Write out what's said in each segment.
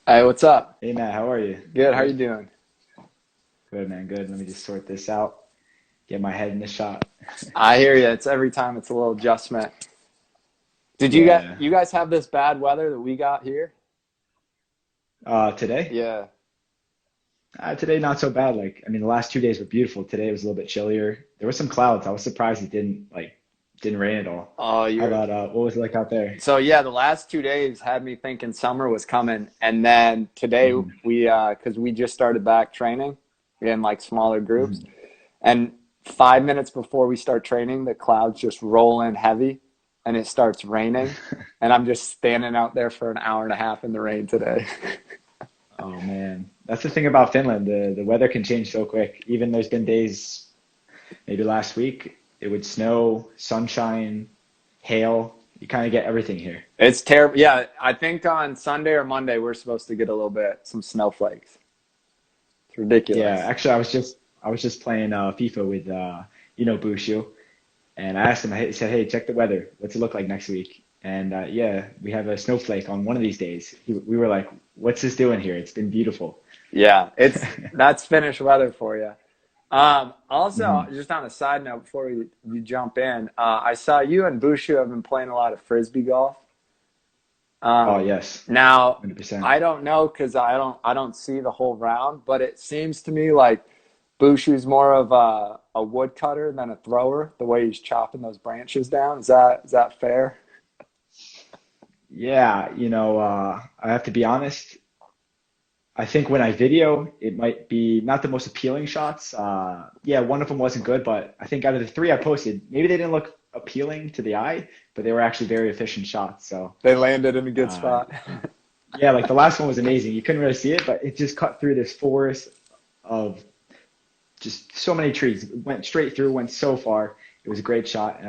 Hey, what's up? Hey Matt, how are you? Good. How you Good? doing? Good man, good. Let me just sort this out. Get my head in the shot. I hear you. It's every time it's a little adjustment. Did Yeah. you guys have this bad weather that we got here? Today? Yeah. Today not so bad. The last 2 days were beautiful. Today was a little bit chillier. There were some clouds. I was surprised it didn't rain at all. Oh, How you're about what was it like out there? so yeah. The last 2 days had me thinking summer was coming, and then today Hmm. because we just started back training in like smaller groups, Hmm. and 5 minutes before we start training, the clouds just roll in heavy, and it starts raining, and I'm just standing out there for an hour and a half in the rain today. Oh man, that's the thing about Finland. The weather can change so quick. Even there's been days, maybe last week, it would snow, sunshine, hail. You kind of get everything here. It's terrible. Yeah, I think on Sunday or Monday we're supposed to get a little bit some snowflakes. It's Yeah, ridiculous. actually, I was just playing FIFA with Bushu, and I asked him. I said, "Hey, check the weather. What's it look like next week?" And yeah, we have a snowflake on one of these days. We were like, "What's this doing here? It's been beautiful." Yeah, it's that's Finnish weather for you. Also, Hmm. just on a side note, before we jump in, I saw you and Bushu have been playing a lot of frisbee golf. Oh Um, yes, Now, 100%. I don't know because I don't see the whole round, but it seems to me like Bushu's more of a woodcutter than a thrower. The way he's chopping those branches down, is that fair? Yeah, I have to be honest. I think when I video, it might be not the most appealing shots. Yeah, one of them wasn't good, but I think out of the three I posted, maybe they didn't look appealing to the eye, but they were actually very efficient shots. So. They landed in a good Uh, spot. Yeah, like the last one was amazing. You couldn't really see it, but it just cut through this forest of just so many trees. It went straight through, went so far. It was a great shot.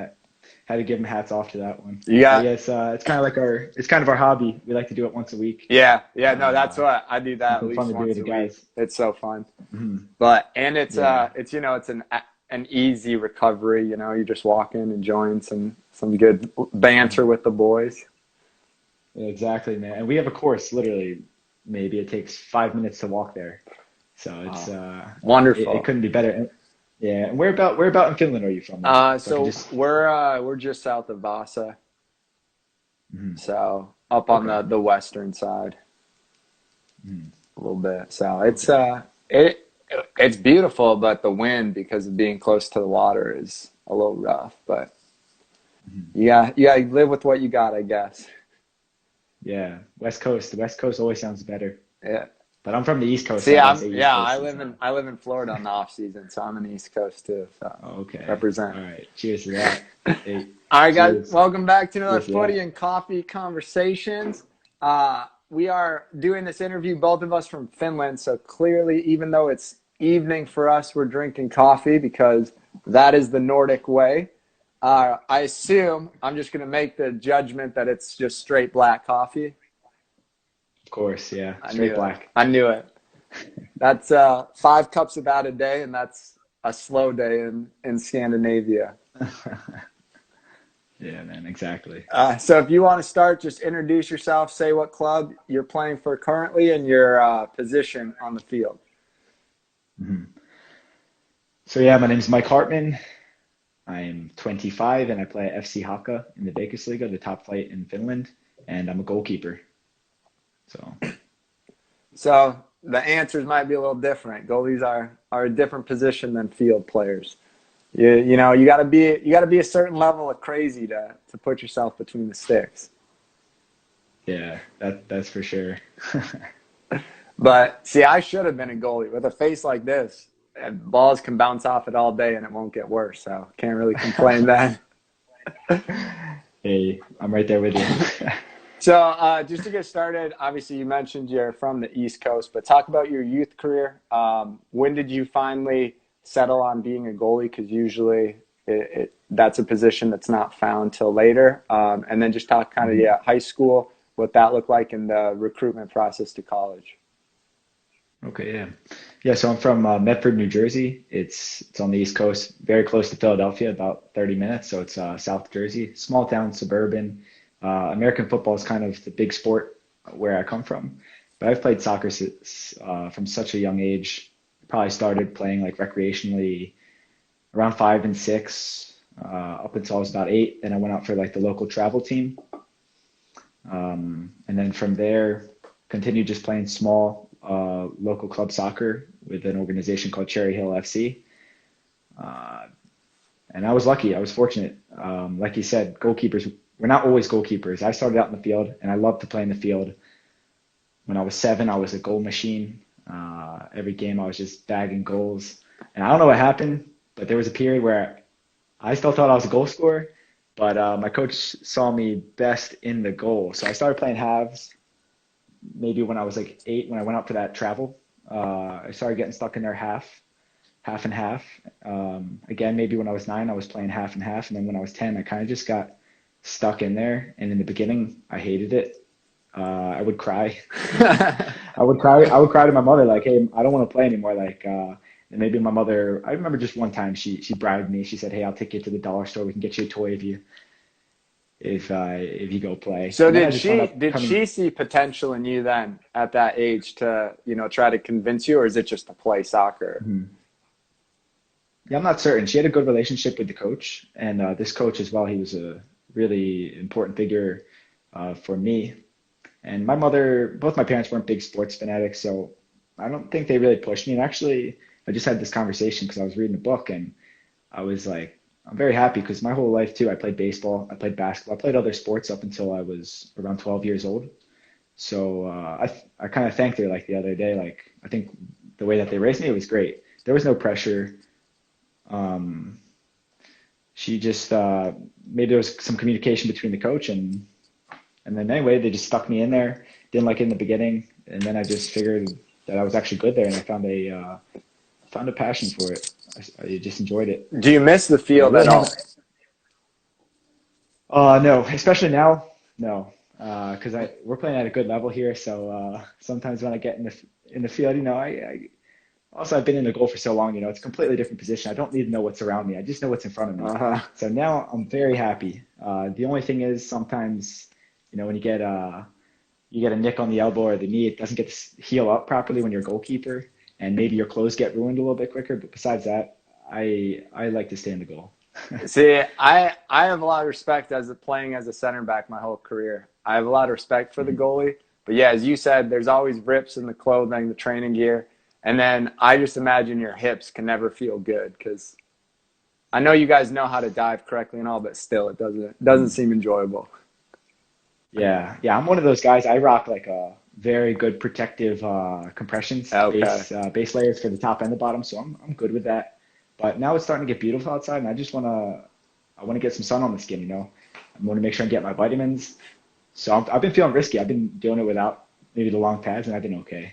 Had to give him hats off to that one. You But yeah, got it's kind of our hobby. We like to do it once a week. Yeah, yeah, no, that's Uh, what I do that at Something fun least to do with once the a week. guys. It's so fun. Hmm. But and it's Yeah, it's an easy recovery, you're just walking, enjoying some good banter with the boys. exactly, man. And we have a course, literally, maybe it takes 5 minutes to walk there. So Oh, it wonderful. couldn't be better. Yeah, and where about in Finland are you from then? So I can So just. we're just south of Vasa, Mhm. so up on Okay. the western side Mhm. a little bit. So Okay. it's beautiful, but the wind because of being close to the water is a little rough. But Mhm. you gotta live with what you got, I guess. Yeah, West Coast. The West Coast always sounds better. Yeah. But I'm from the East Coast, so See, I gotta say East I Coast is. live in Florida on the off season, so I'm in the East Coast too. So Okay. represent. All right. Cheers to that. Hey, All right, guys, cheers. welcome back to another Cheers to Footy that. and Coffee Conversations. We are doing this interview, both of us from Finland. So clearly, even though it's evening for us, we're drinking coffee because that is the Nordic way. I assume I'm just going to make the judgment that it's just straight black coffee. Of course, yeah. I Straight knew it. black. I knew it. That's 5 cups about a day, and that's a slow day in Scandinavia. Yeah, man, exactly. So if you want to start, just introduce yourself, say what club you're playing for currently, and your position on the field. Mhm. So yeah, my name's Mike Hartmann. I'm 25 and I play at FC Haka in the Veikkausliiga, the top flight in Finland, and I'm a goalkeeper. So So the answers might be a little different. Goalies are a different position than field players. You gotta be a certain level of crazy to put yourself between the sticks. yeah, that's for sure. But see, I should have been a goalie with a face like this. Balls can bounce off it all day, and it won't get worse. So can't really complain then. Hey, I'm right there with you. So just to get started, obviously you mentioned you're from the East Coast, but talk about your youth career. When did you finally settle on being a goalie? Because usually that's a position that's not found till later. And then just talk kind of Mhm. high school, what that looked like in the recruitment process to college. Okay, yeah. Yeah, so I'm from Medford, New Jersey. It's on the East Coast, very close to Philadelphia, about 30 minutes. So it's South Jersey, small town, suburban. American football is kind of the big sport where I come from. But I've played soccer from such a young age. Probably started playing like recreationally around 5 and 6, up until I was about 8. Then I went out for like the local travel team. And then from there, continued just playing small local club soccer with an organization called Cherry Hill FC. Uh, and I was lucky. I was fortunate. Like you said, goalkeepers, we're not always goalkeepers. I started out in the field, and I loved to play in the field. When I was 7, I was a goal machine. Every game, I was just bagging goals. And I don't know what happened, but there was a period where I still thought I was a goal scorer, but my coach saw me best in the goal. So I started playing halves maybe when I was like 8, when I went out for that travel. I started getting stuck in there half and half. Again, maybe when I was 9, I was playing half and half. And then when I was 10, I kind of just got stuck in there. And in the beginning, I hated it. I would cry. I would cry to my mother, like, hey, I don't want to play anymore. Like, and maybe my mother, I remember just one time she bribed me. She said, hey, I'll take you to the dollar store. We can get you a toy if you go play. So And then I did just wound she up did coming. she see potential in you then at that age to, try to convince you, or is it just to play soccer? Mhm. Yeah, I'm not certain. She had a good relationship with the coach, and this coach as well. He was a really important figure for me. And my mother, both my parents weren't big sports fanatics, so I don't think they really pushed me. And actually, I just had this conversation because I was reading a book, and I was like, I'm very happy because my whole life too, I played baseball, I played basketball, I played other sports up until I was around 12 years old. So I kind of thanked her like the other day. Like I think the way that they raised me, it was great. There was no pressure. Um, she just maybe there was some communication between the coach and then anyway they just stuck me in there. Didn't like it in the beginning, and then I just figured that I was actually good there, and I found a passion for it. I just enjoyed it, Do you miss the and I field at really all? haven't. No, especially now, no, because I we're playing at a good level here. So sometimes when I get in the field, I also I've been in the goal for so long. It's a completely different position. I don't need to know what's around me. I just know what's in front of me. Uh-huh. So now I'm very happy. The only thing is sometimes, when you get a nick on the elbow or the knee, it doesn't get to heal up properly when you're a goalkeeper, and maybe your clothes get ruined a little bit quicker. But besides that, I like to stay in the goal. See, I have a lot of respect as playing as a center back my whole career. I have a lot of respect for the Mhm. goalie. But yeah, as you said, there's always rips in the clothing, the training gear. And then I just imagine your hips can never feel good because I know you guys know how to dive correctly and all, but still it doesn't Mhm. seem enjoyable. Yeah, yeah, I'm one of those guys. I rock like a very good protective compressions, Okay. base layers for the top and the bottom, so I'm good with that. But now it's starting to get beautiful outside, and I want to get some sun on the skin. I want to make sure I get my vitamins. So I've been feeling risky. I've been doing it without maybe the long pads, and I've been okay.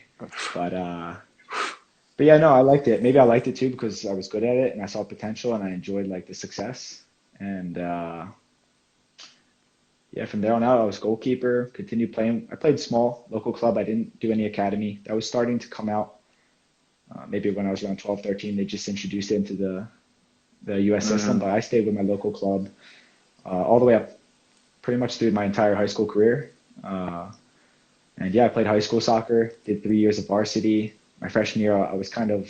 But yeah, no, I liked it. Maybe I liked it too because I was good at it and I saw potential and I enjoyed like the success. And yeah, from there on out, I was goalkeeper, continued playing. I played small, local club. I didn't do any academy. That was starting to come out. Maybe when I was around 12, 13, they just introduced it into the US system. Hmm. But I stayed with my local club all the way up pretty much through my entire high school career. Uh, and yeah, I played high school soccer, did 3 years of varsity. My freshman year, I was kind of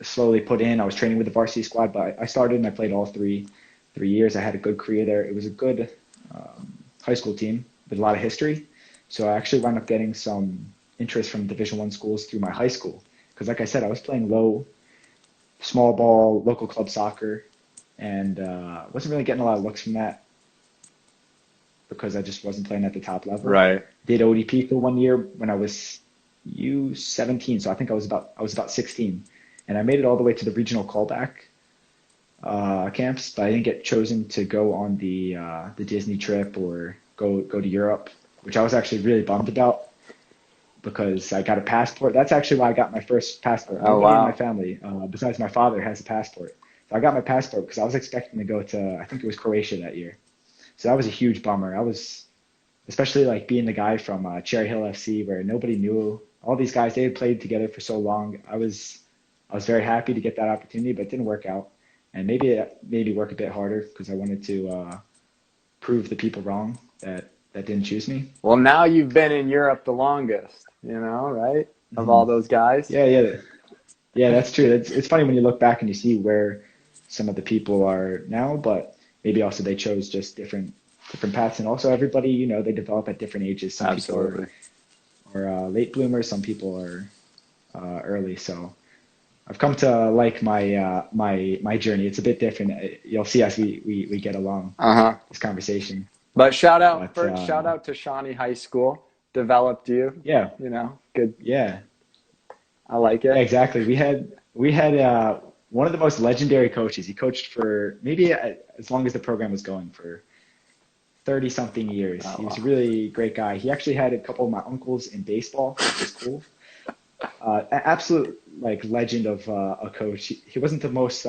slowly put in. I was training with the varsity squad, but I started and I played all three years. I had a good career there. It was a good high school team with a lot of history. So I actually wound up getting some interest from Division One schools through my high school. Because like I said, I was playing low, small ball, local club soccer, and wasn't really getting a lot of looks from that because I just wasn't playing at the top level. Right. Did ODP for one year when I was U17, so I think I was about 16, and I made it all the way to the regional callback camps, but I didn't get chosen to go on the Disney trip or go to Europe, which I was actually really bummed about because I got a passport. That's actually why I got my first passport. Oh, Nobody in my wow. family, besides my father, has a passport. So I got my passport because I was expecting to go to, I think it was Croatia that year. So that was a huge bummer. I was, especially like being the guy from Cherry Hill FC where nobody knew all these guys. They had played together for so long. I was very happy to get that opportunity, but it didn't work out. And maybe it made me work a bit harder because I wanted to prove the people wrong that that didn't choose me. Well, now you've been in Europe the longest, right? Of Hmm. all those guys. Yeah, yeah, yeah. That's true. It's funny when you look back and you see where some of the people are now, but maybe also they chose just different paths, and also everybody, they develop at different ages. Some people Absolutely. are late bloomers, some people are early. So I've come to like my journey. It's a bit different. You'll see as we get along Uh-huh. this conversation. But But shout out to Shawnee High School. Developed you, yeah, good. yeah, I like yeah, it. exactly. We had one of the most legendary coaches. He coached for maybe as long as the program was going, for 30 something years. Oh, He was a wow. really great guy. He actually had a couple of my uncles in baseball, which is cool. Absolute like legend of a coach. He wasn't the most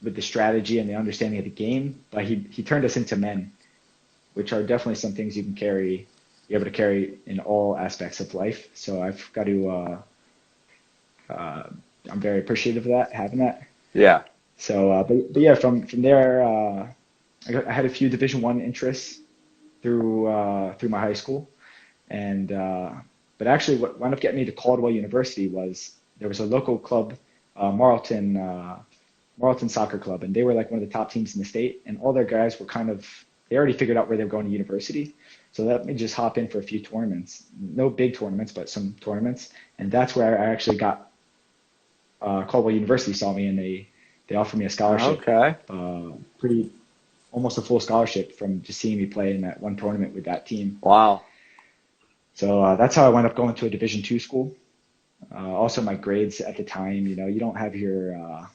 with the strategy and the understanding of the game, but he turned us into men, which are definitely some things you can be able to carry in all aspects of life. So I've got to, uh, I'm very appreciative of that, having that. Yeah. So, but yeah, from there, I had a few Division 1 interests through my high school, and but actually, what wound up getting me to Caldwell University was there was a local club, Marlton Soccer Club, and they were like one of the top teams in the state, and all their guys were they already figured out where they were going to university. So let me just hop in for a few tournaments. No big tournaments, but some tournaments. And that's where I actually got Caldwell University saw me, and they offered me a scholarship, Okay. pretty almost a full scholarship from just seeing me play in that one tournament with that team. Wow. So that's how I wound up going to a Division 2 school. Also, my grades at the time, you don't have your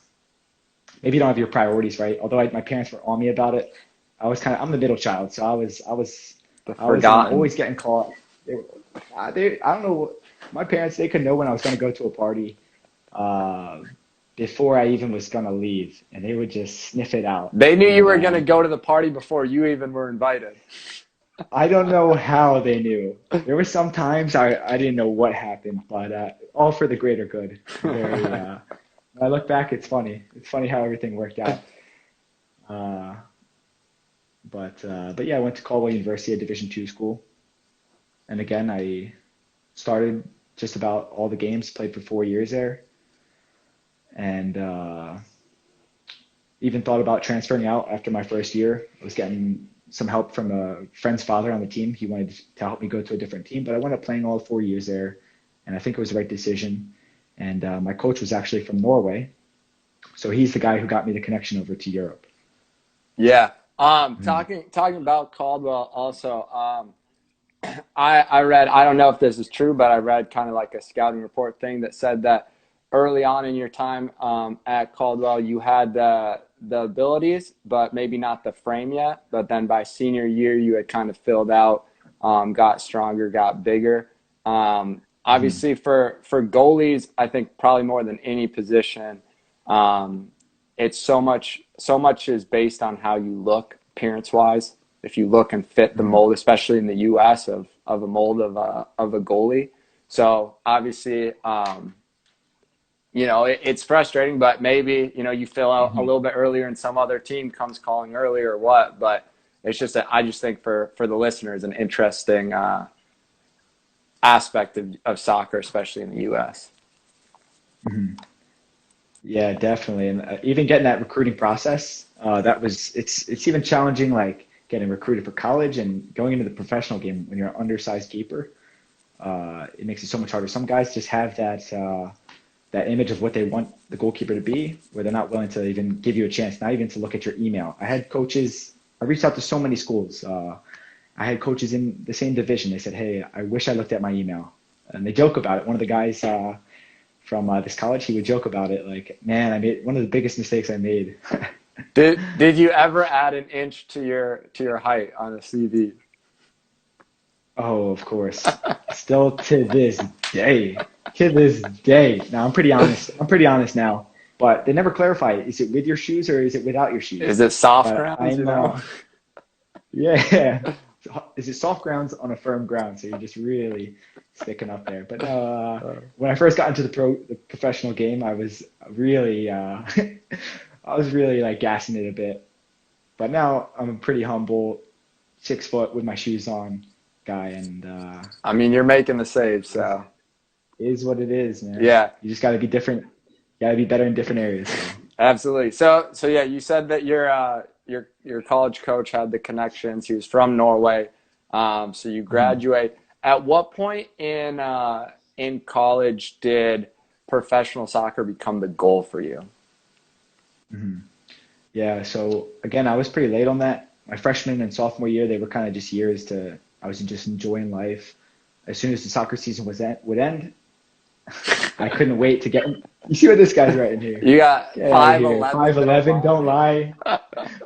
maybe you don't have your priorities right. Although my parents were on me about it, I'm the middle child, so The I was forgotten. always getting caught. I don't know. My parents, they could know when I was going to go to a party uh, before I even was going to leave, and they would just sniff it out. They knew you And were going to go to the party before you even were invited. I don't know how they knew. There were some times I didn't know what happened, but all for the greater good. Very. When I look back, it's funny. It's funny how everything worked out. Uh, but yeah, I went to Caldwell University, a Division 2 school, and again, I started just about all the games, played for 4 years there, and even thought about transferring out after my first year. I was getting some help from a friend's father on the team. He wanted to help me go to a different team, but I wound up playing all 4 years there, and I think it was the right decision. And my coach was actually from Norway, so he's the guy who got me the connection over to Europe. Yeah. Mhm. Talking about Caldwell also, I read, I don't know if this is true, but I read kind of like a scouting report thing that said that early on in your time at Caldwell, you had the abilities, but maybe not the frame yet. But then by senior year, you had kind of filled out, got stronger, got bigger. Mhm. Obviously, for goalies, I think probably more than any position, um, it's so much is based on how you look appearance wise. If you look and fit the Mhm. mold, especially in the U.S. of a mold of a goalie. So obviously, it's frustrating, but maybe you fill out a Mhm. little bit earlier, and some other team comes calling earlier or what. But it's just that I just think for the listeners, an interesting aspect of soccer, especially in the U.S. Mhm. Yeah, definitely. And even getting that recruiting process, it's even challenging, like getting recruited for college and going into the professional game when you're an undersized keeper. It makes it so much harder. Some guys just have that image of what they want the goalkeeper to be, where they're not willing to even give you a chance, not even to look at your email. I reached out to so many schools. I had coaches in the same division. They said, "Hey, I wish I looked at my email," and they joke about it. One of the guys from this college, he would joke about it, like, "Man, I made one of the biggest mistakes I made." Did you ever add an inch to your height on a CV? Oh, of course. Still to this day, to this day. Now I'm pretty honest. I'm pretty honest now, but they never clarify. Is it with your shoes or is it without your Is shoes? it soft But grounds? yeah. Is it soft grounds on a firm ground? So you're just really sticking up there. But no, when I first got into the professional game, I was really, I was really like gassing it a bit. But now I'm pretty humble. 6 foot with my shoes on guy, and I mean, you're making the save, it so is what it is, man. yeah, You just got to be different. You got to be better in different areas. So. absolutely. So yeah, you said that your college coach had the connections. He was from Norway. So you Mhm. graduate. At what point in college did professional soccer become the goal for you? Mhm. Yeah, so again, I was pretty late on that. My freshman and sophomore year, they were kind of just years to, I was just enjoying life. As soon as the soccer season would end, I couldn't wait to get. You see what this guy's writing here? You got Get out of five here. eleven. Don't 5'11", don't lie. lie.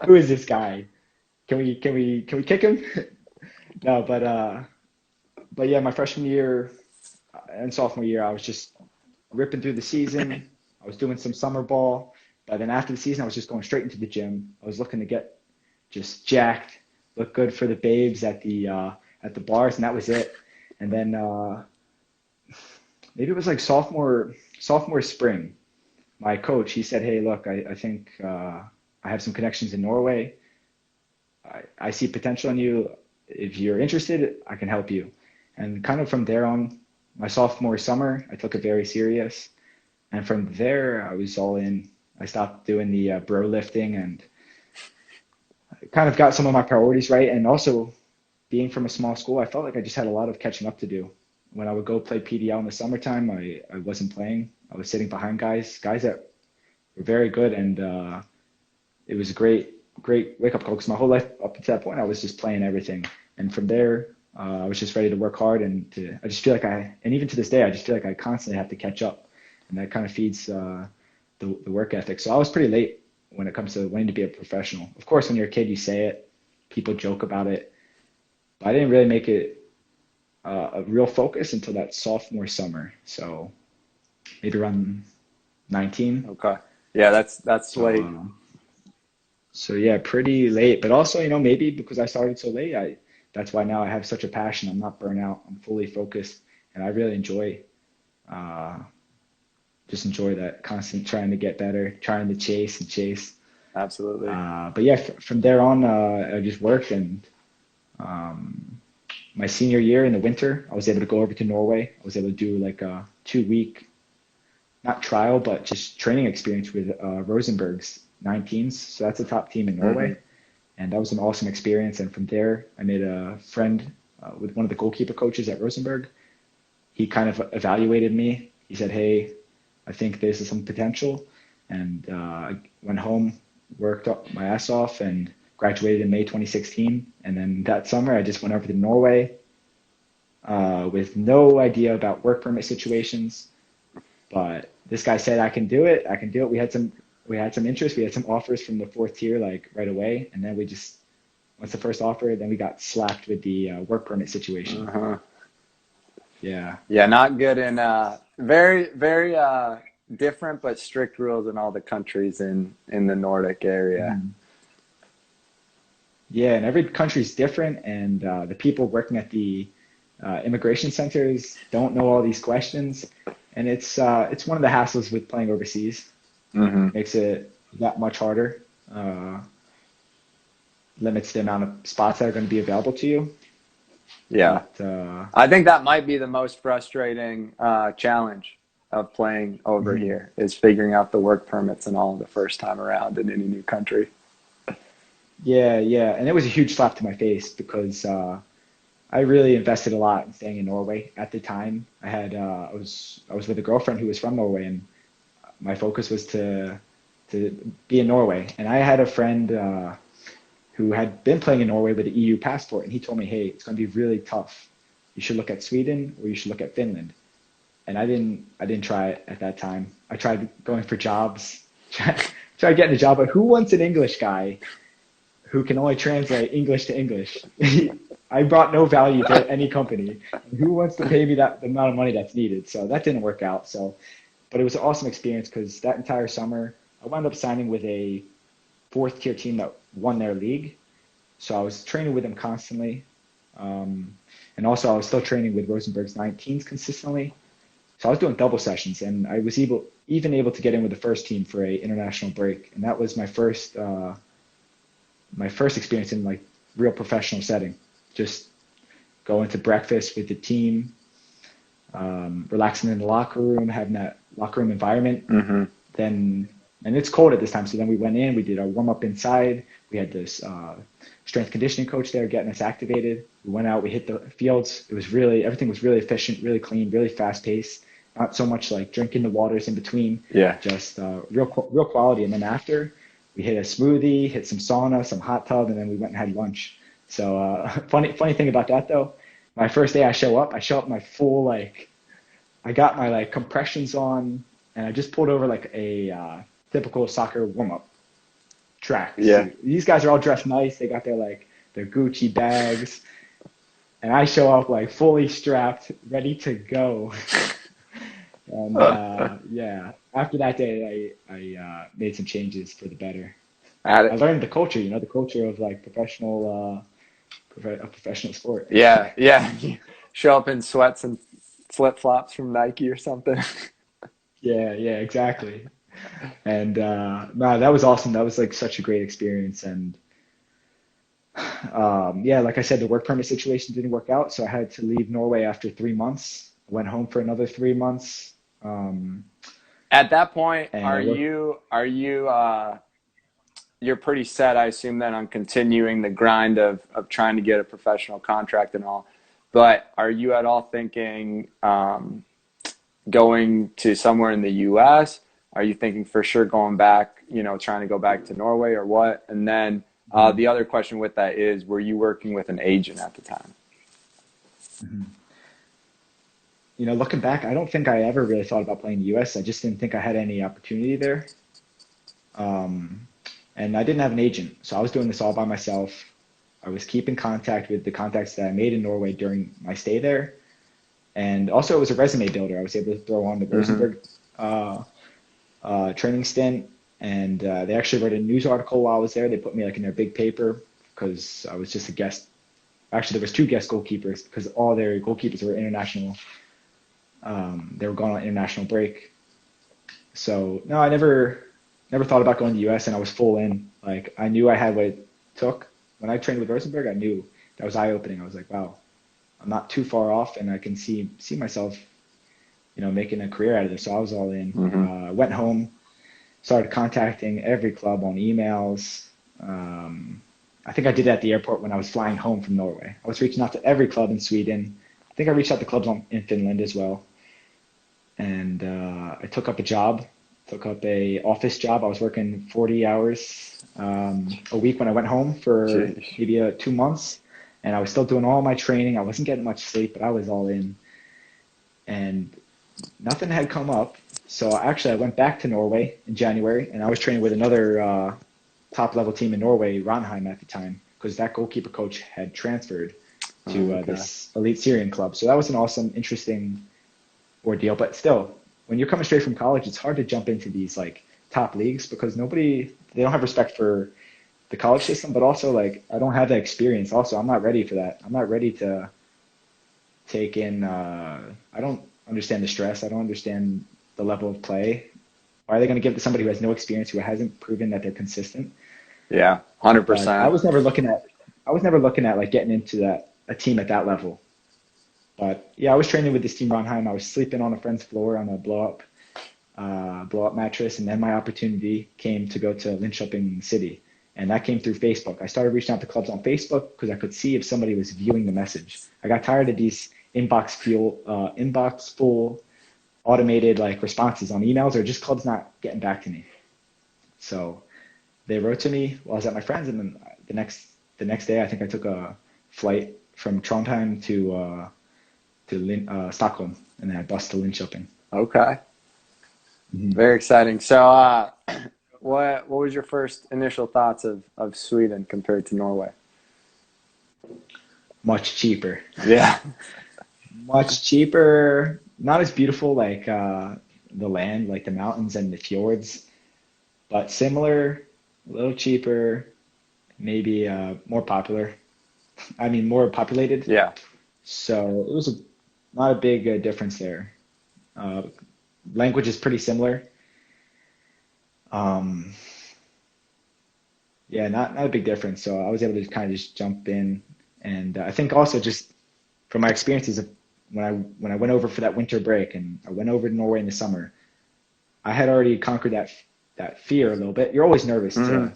Who is this guy? Can we kick him? No, but yeah, my freshman year and sophomore year, I was just ripping through the season. I was doing some summer ball, but then after the season, I was just going straight into the gym. I was looking to get just jacked, look good for the babes at the bars, and that was it. And then maybe it was like sophomore spring. My coach, he said, "Hey, look, I think I have some connections in Norway. I see potential in you. If you're interested, I can help you." And kind of from there on, my sophomore summer, I took it very serious. And from there, I was all in. I stopped doing the bro lifting and kind of got some of my priorities right. And also, being from a small school, I felt like I just had a lot of catching up to do. When I would go play PDL in the summertime, I wasn't playing. I was sitting behind guys that were very good, and it was a great wake up call because my whole life up to that point, I was just playing everything. And from there, I was just ready to work hard, and I just feel like and even to this day, I just feel like I constantly have to catch up, and that kind of feeds the work ethic. So I was pretty late when it comes to wanting to be a professional. Of course, when you're a kid, you say it, people joke about it, but I didn't really make it a real focus until that sophomore summer. So maybe around 19. Okay. Yeah, that's So late. so yeah, pretty late. But also, maybe because I started so late, that's why now I have such a passion. I'm not burnt out. I'm fully focused, and I really uh, enjoy that constant trying to get better, trying to chase and chase. Absolutely. But yeah, from there on, I just worked, and um, my senior year in the winter, I was able to go over to Norway. I was able to do like a 2 week, not trial, but just training experience with Rosenborg's 19s. So that's a top team in Hmm. Norway. And that was an awesome experience. And from there, I made a friend with one of the goalkeeper coaches at Rosenborg. He kind of evaluated me. He said, "Hey, I think this is some potential." And I went home, worked up my ass off, and graduated in May 2016. And then that summer, I just went over to Norway with no idea about work permit situations. But this guy said, "I can do it. I can do it." We had some interest. We had some offers from the fourth tier like right away, and then once the first offer, then we got slapped with the work permit situation. Uh-huh. Yeah. Yeah, not good in very very different but strict rules in all the countries in the Nordic area. Mhm. Yeah, and every country's different, and the people working at the immigration centers don't know all these questions, and it's one of the hassles with playing overseas. Hmm. Makes it that much harder. Uh, Limits the amount of spots that are going to be available to you. Yeah. But I think that might be the most frustrating challenge of playing over mhm. here is figuring out the work permits and all the first time around in any new country. Yeah, yeah, and it was a huge slap to my face because I really invested a lot in staying in Norway at the time. I was with a girlfriend who was from Norway, and my focus was to be in Norway. And I had a friend who had been playing in Norway with an EU passport, and he told me, "Hey, it's going to be really tough. You should look at Sweden or you should look at Finland." And I didn't try it at that time. I tried going for jobs, tried getting a job, but who wants an English guy who can only translate English to English? I brought no value to any company. Who wants to pay me that the amount of money that's needed? So that didn't work out. So, but it was an awesome experience because that entire summer I wound up signing with a fourth tier team that won their league. So I was training with them constantly. Um, and also I was still training with Rosenborg's 19s consistently. So I was doing double sessions, and I was even able to get in with the first team for a international break, and that was my first experience in like real professional setting. Just going to breakfast with the team, relaxing in the locker room, having that locker room environment. Mm-hmm. Then, and it's cold at this time, so then we went in, we did our warm up inside. We had this strength conditioning coach there getting us activated. We went out, we hit the fields. Everything was really efficient, really clean, really fast paced. Not so much like drinking the waters in between. Yeah. Just real quality. And then after, we hit a smoothie, hit some sauna, some hot tub, and then we went and had lunch. So funny thing about that though, my first day I show up in my full I got my compressions on, and I just pulled over like a typical soccer warm up track. Yeah. So these guys are all dressed nice. They got their Gucci bags, and I show up fully strapped, ready to go. And yeah, after that day, I made some changes for the better. I learned the culture, the culture of a professional sport. Yeah. Yeah. Show up in sweats and flip flops from Nike or something. Yeah, exactly. And no, that was awesome. That was such a great experience. And yeah, like I said, the work permit situation didn't work out, so I had to leave Norway after 3 months. Went home for another 3 months. At that point, And you're pretty set, I assume, then on continuing the grind of trying to get a professional contract and all. But are you at all thinking going to somewhere in the U.S.? Are you thinking for sure going back, trying to go back to Norway or what? And then the other question with that is, were you working with an agent at the time? Mhm. Looking back, I don't think I ever really thought about playing the U.S. I just didn't think I had any opportunity there. Um, and I didn't have an agent, so I was doing this all by myself. I was keeping contact with the contacts that I made in Norway during my stay there. And also, it was a resume builder. I was able to throw on the Rosenborg training stint. And they actually wrote a news article while I was there. They put me in their big paper because I was just a guest. Actually, there was two guest goalkeepers because all their goalkeepers were international. They were going on international break. So no, I never thought about going to the U.S. and I was full in. I knew I had what it took. When I trained with Rosenborg, I knew that was eye-opening. I was like, wow, I'm not too far off, and I can see myself, making a career out of this. So I was all in. Mm-hmm. Went home, started contacting every club on emails. I think I did it at the airport when I was flying home from Norway. I was reaching out to every club in Sweden. I think I reached out to clubs in Finland as well. And I took up a office job. I was working 40 hours a week when I went home for Jeez. maybe 2 months. And I was still doing all my training. I wasn't getting much sleep, but I was all in. And nothing had come up. So actually, I went back to Norway in January, and I was training with another top-level team in Norway, Ranheim at the time, because that goalkeeper coach had transferred to this elite Syrian club. So that was an awesome, interesting ordeal. But still, when you're coming straight from college, it's hard to jump into these top leagues because they don't have respect for the college system, but also I don't have that experience. Also, I'm not ready for that. I'm not ready to take in, I don't understand the stress. I don't understand the level of play. Why are they going to give it to somebody who has no experience, who hasn't proven that they're consistent? Yeah, But 100%. I was never looking at getting into a team at that level. But yeah, I was training with this team Ronheim. I was sleeping on a friend's floor on a blow up mattress, and then my opportunity came to go to Linköping City, and that came through Facebook. I started reaching out to clubs on Facebook because I could see if somebody was viewing the message. I got tired of these inbox full automated responses on emails, or just clubs not getting back to me. So they wrote to me while I was at my friend's, and then the next day I think I took a flight from Trondheim to Stockholm, and then I bussed to Linköping. Okay. Mm-hmm. Very exciting. So what was your first initial thoughts of Sweden compared to Norway? Much cheaper. Yeah. Much cheaper. Not as beautiful the land, the mountains and the fjords, but similar, a little cheaper, maybe more popular. I mean, more populated. Yeah. So it was not a big difference there. Language is pretty similar. Yeah, not a big difference. So I was able to kind of just jump in, and I think also just from my experiences of when I went over for that winter break and I went over to Norway in the summer, I had already conquered that fear a little bit. You're always nervous Hmm. to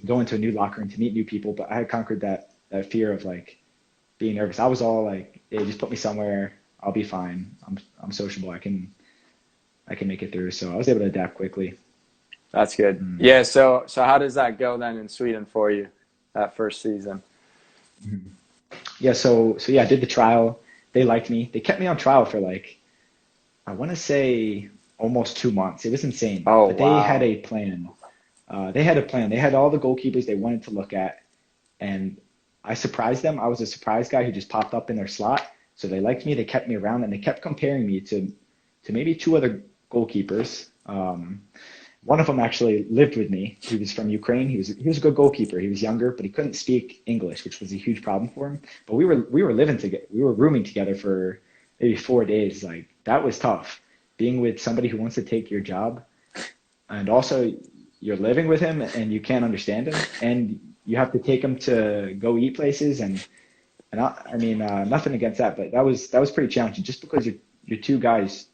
go into a new locker room to meet new people, but I had conquered that fear of like being nervous. I was all like, "Hey, just put me somewhere. I'll be fine. I'm sociable. I can make it through." So I was able to adapt quickly. That's good. Mm. Yeah. So how does that go then in Sweden for you that first season? Yeah, so yeah, I did the trial. They liked me. They kept me on trial for like I want to say almost 2 months. It was insane. Oh But they had wow. a plan. They had a plan. They had all the goalkeepers they wanted to look at, and I surprised them. I was a surprise guy who just popped up in their slot. So they liked me. They kept me around, and they kept comparing me to maybe two other goalkeepers. One of them actually lived with me. He was from Ukraine. He was a good goalkeeper. He was younger, but he couldn't speak English, which was a huge problem for him. But we were living together. We were rooming together for maybe 4 days. Like that was tough. Being with somebody who wants to take your job, and also you're living with him and you can't understand him, and you have to take him to go eat places, and I mean nothing against that, but that was pretty challenging just because you're two guys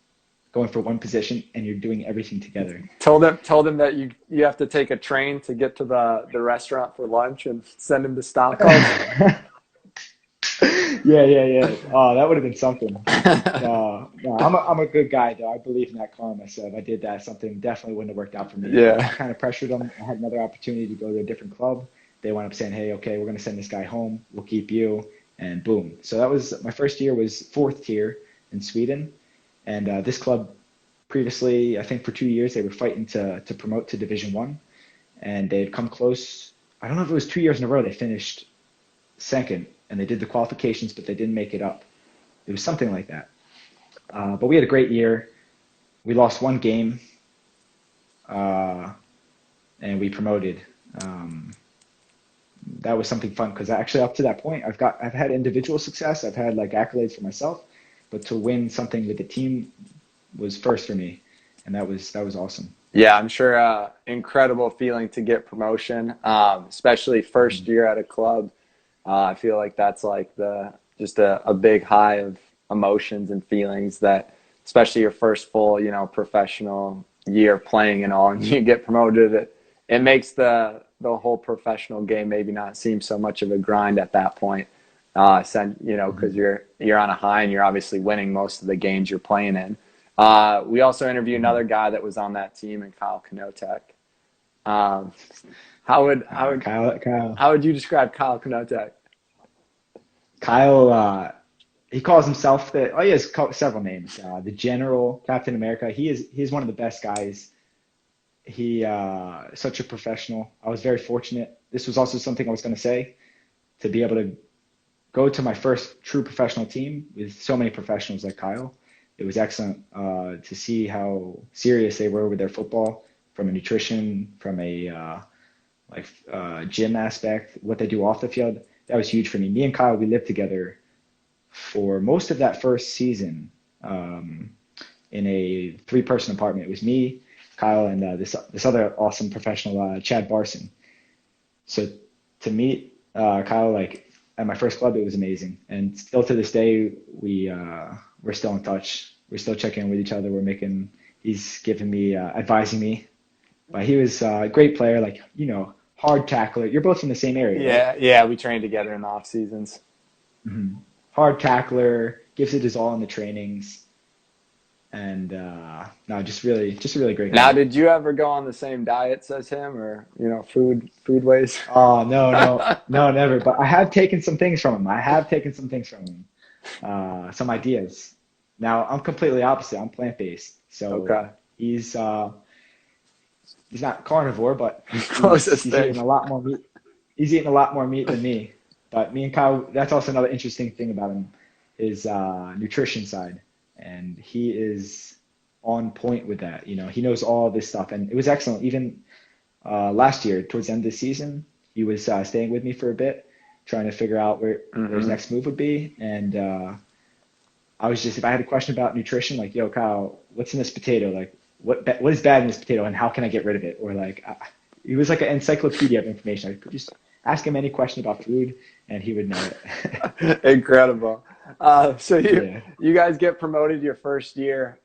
going for one position and you're doing everything together. Told him that you have to take a train to get to the restaurant for lunch and send him to Stockholm. Yeah, yeah, yeah. Oh, that would have been something. No, no, I'm a good guy though. I believe in that karma. So if I did that, something definitely wouldn't have worked out for me. But I Yeah. kind of pressured them. I had another opportunity to go to a different club. They wound up saying, "Hey, okay, we're going to send this guy home. We'll keep you." And boom. So that was my first year was fourth tier in Sweden, and this club previously, I think for 2 years they were fighting to promote to Division One, and they had come close. I don't know if it was 2 years in a row they finished second, and they did the qualifications, but they didn't make it up. It was something like that. But we had a great year. We lost one game, uh, and we promoted. Um, that was something fun because actually up to that point, I've had individual success. I've had like accolades for myself, but to win something with the team was first for me, and that was awesome. Yeah, I'm sure incredible feeling to get promotion, especially first Mhm. year at a club. I feel like that's like the just a big high of emotions and feelings that, especially your first full, professional year playing and all, and you get promoted. It makes the whole professional game maybe not seem so much of a grind at that point. Because Mhm. you're on a high and you're obviously winning most of the games you're playing in. We also interviewed Mhm. another guy that was on that team, and Kyle Knotek. Um, how would how would Kyle, how would you describe Kyle Knotek? Kyle, he calls himself the. Oh, he has several names. The General, Captain America. He's one of the best guys. He such a professional. I was very fortunate. This was also something I was going to say to be able to go to my first true professional team with so many professionals like Kyle. It was excellent to see how serious they were with their football, from a nutrition, from a gym aspect, what they do off the field. That was huge for me. Me and Kyle, we lived together for most of that first season um, in a three-person apartment. It was me, Kyle, and this other awesome professional, Chad Barson. So to meet Kyle like at my first club, it was amazing. And still to this day, we're still in touch. We're still checking in with each other. He's giving me advising me. But he was a great player, like hard tackler. You're both from the same area, right? Yeah, yeah, we trained together in the off seasons. Hmm. Hard tackler, gives it his all in the trainings, and no, just a really great Now, guy. did you ever go on the same diets as him, or food ways? Oh no, no, no, never. But I have taken some things from him. Some ideas. Now I'm completely opposite. I'm plant-based, so Okay, he's he's not carnivore, but he's closest he's thing. eating a lot more meat. He's eating a lot more meat than me. But me and Kyle, that's also another interesting thing about him, his nutrition side, and he is on point with that. He knows all this stuff, and it was excellent. Even last year, towards the end of the season, he was staying with me for a bit, trying to figure out where his Hmm. next move would be. And I was just, if I had a question about nutrition, like, yo, Kyle, what's in this potato? Like, what is bad in this potato, and how can I get rid of it? Or like, he was like an encyclopedia of information. I could just ask him any question about food, and he would know it. Incredible. So Yeah. you guys get promoted your first year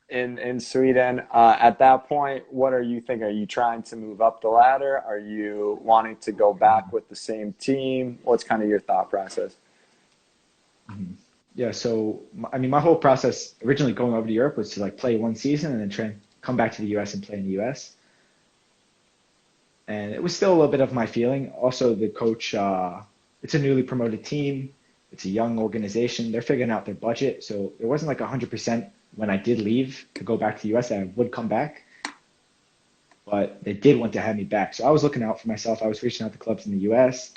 in Sweden. At that point, what are you thinking? Are you trying to move up the ladder? Are you wanting to go back with the same team? What's kind of your thought process? Mhm. Yeah, so I mean, my whole process originally going over to Europe was to like play one season and then try and come back to the US and play in the US. And it was still a little bit of my feeling. Also, the coach, it's a newly promoted team. It's a young organization. They're figuring out their budget. So it wasn't like 100% when I did leave to go back to the US that I would come back, but they did want to have me back. So I was looking out for myself. I was reaching out to clubs in the US.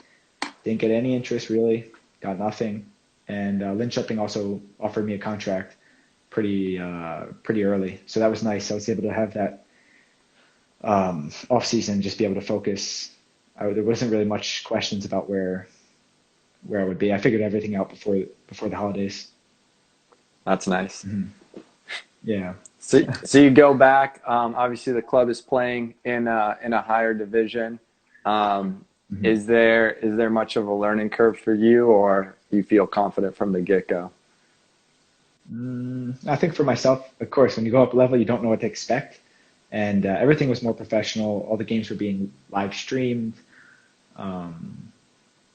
Didn't get any interest really. Got nothing. And Linköping also offered me a contract pretty early. So that was nice. I was able to have that off season, just be able to focus. There wasn't really much questions about where I would be. I figured everything out before the holidays. That's nice. Yeah. So you go back. Obviously, the club is playing in a higher division. Mhm. Is there much of a learning curve for you, or you feel confident from the get-go? I think for myself, of course, when you go up a level, you don't know what to expect, and everything was more professional. All the games were being live streamed. Um,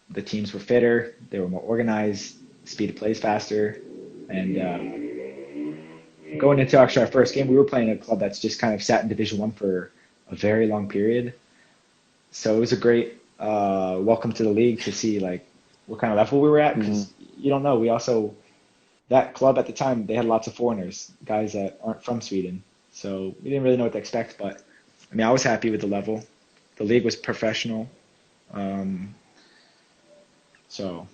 the teams were fitter. They were more organized. Speed of play is faster, and going into actually our first game, we were playing a club that's just kind of sat in Division One for a very long period. So it was a great welcome to the league to see like what kind of level we were at Hmm. because you don't know. We also that club at the time they had lots of foreigners, guys that aren't from Sweden. So we didn't really know what to expect. But I mean, I was happy with the level. The league was professional. Um, so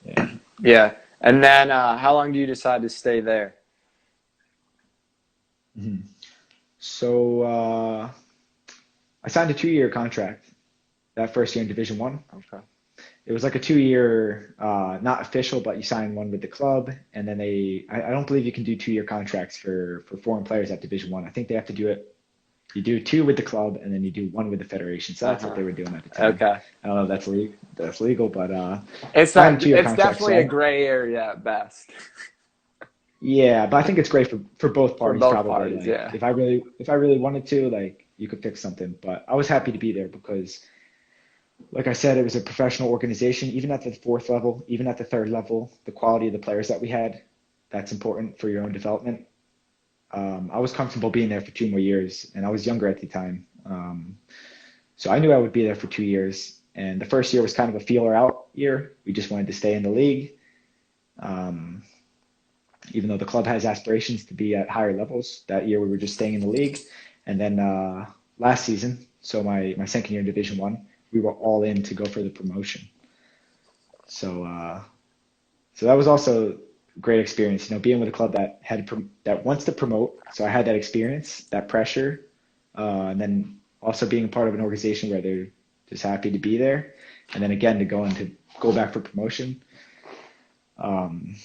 yeah. Yeah. And then how long do you decide to stay there? Mhm. So I signed a 2-year contract that first year in Division One. Okay. It was like a 2-year, not official, but you sign one with the club, and then I don't believe you can do 2-year contracts for foreign players at Division One. I think they have to do it. You do two with the club, and then you do one with the federation. So that's what Uh-huh. they were doing at the time. Okay. I don't know if that's legal, but It's I had a not. 2-year It's contract. definitely a gray area at best Yeah, but I think it's great for both for parties both probably. parties. Like Yeah. if I really wanted to, like you could fix something. But I was happy to be there because like I said, it was a professional organization, even at the fourth level, even at the third level, the quality of the players that we had, that's important for your own development. I was comfortable being there for 2 more years, and I was younger at the time. So I knew I would be there for 2 years. And the first year was kind of a feeler out year. We just wanted to stay in the league, um, even though the club has aspirations to be at higher levels. That year we were just staying in the league. And then last season, so my second year in Division One, we were all in to go for the promotion. So so that was also a great experience, being with a club that wants to promote. So I had that experience, that pressure, and then also being part of an organization where they're just happy to be there, and then again to go back for promotion. Um,